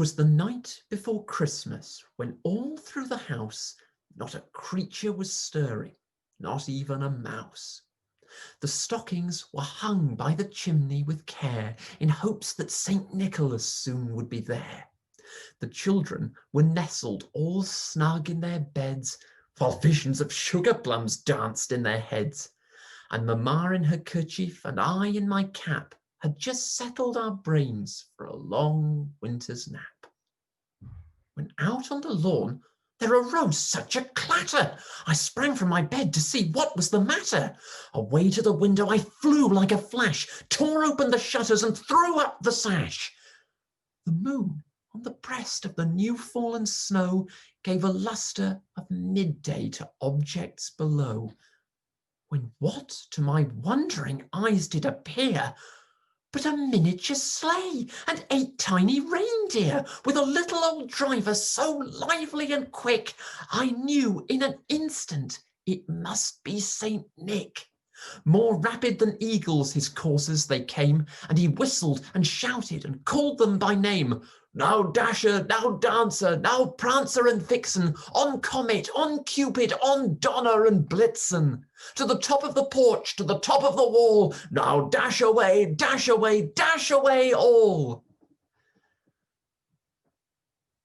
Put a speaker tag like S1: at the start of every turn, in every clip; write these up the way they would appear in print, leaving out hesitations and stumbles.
S1: 'Twas the night before Christmas, when all through the house not a creature was stirring, not even a mouse. The stockings were hung by the chimney with care, in hopes that St. Nicholas soon would be there. The children were nestled all snug in their beds, while visions of sugar plums danced in their heads. And Mamma in her kerchief and I in my cap had just settled our brains for a long winter's nap. When out on the lawn there arose such a clatter, I sprang from my bed to see what was the matter. Away to the window I flew like a flash, tore open the shutters and threw up the sash. The moon on the breast of the new-fallen snow gave a lustre of midday to objects below, when what to my wondering eyes did appear but a miniature sleigh and 8 tiny reindeer, with a little old driver so lively and quick, I knew in an instant it must be Saint Nick. More rapid than eagles his coursers they came, and he whistled and shouted and called them by name. Now Dasher, now Dancer, now Prancer and Vixen, on Comet, on Cupid, on Donner and Blitzen. To the top of the porch, to the top of the wall, now dash away, dash away, dash away all.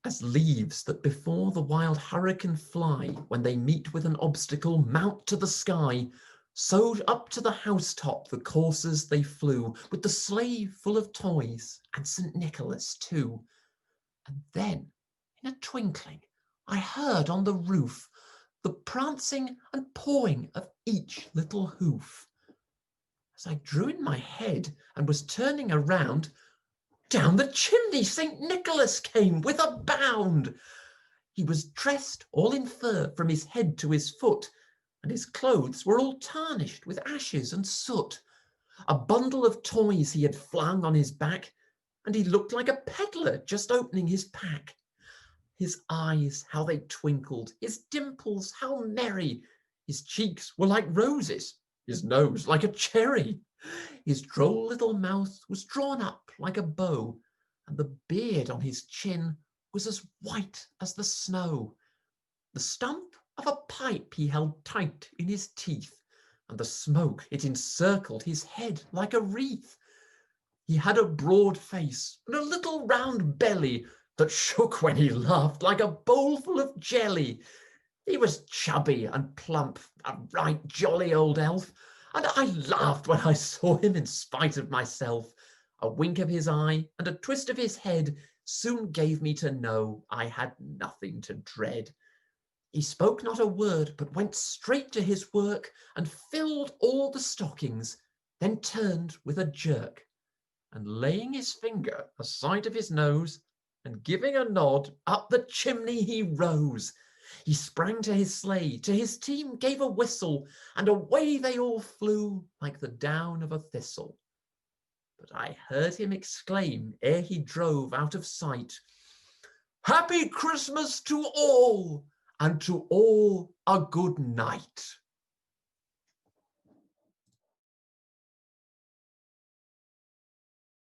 S1: As leaves that before the wild hurricane fly, when they meet with an obstacle, mount to the sky, so up to the housetop the coursers they flew, with the sleigh full of toys, and St. Nicholas too. And then, in a twinkling, I heard on the roof the prancing and pawing of each little hoof. As I drew in my head and was turning around, down the chimney St. Nicholas came with a bound. He was dressed all in fur from his head to his foot, and his clothes were all tarnished with ashes and soot. A bundle of toys he had flung on his back, and he looked like a peddler just opening his pack. His eyes, how they twinkled, his dimples, how merry. His cheeks were like roses, his nose like a cherry. His droll little mouth was drawn up like a bow, and the beard on his chin was as white as the snow. The stump of a pipe he held tight in his teeth, and the smoke it encircled his head like a wreath. He had a broad face and a little round belly that shook when he laughed like a bowlful of jelly. He was chubby and plump, a right jolly old elf, and I laughed when I saw him in spite of myself. A wink of his eye and a twist of his head soon gave me to know I had nothing to dread. He spoke not a word, but went straight to his work and filled all the stockings, then turned with a jerk, and laying his finger aside of his nose, and giving a nod, up the chimney he rose. He sprang to his sleigh, to his team gave a whistle, and away they all flew like the down of a thistle. But I heard him exclaim, ere he drove out of sight, "Happy Christmas to all, and to all a good night."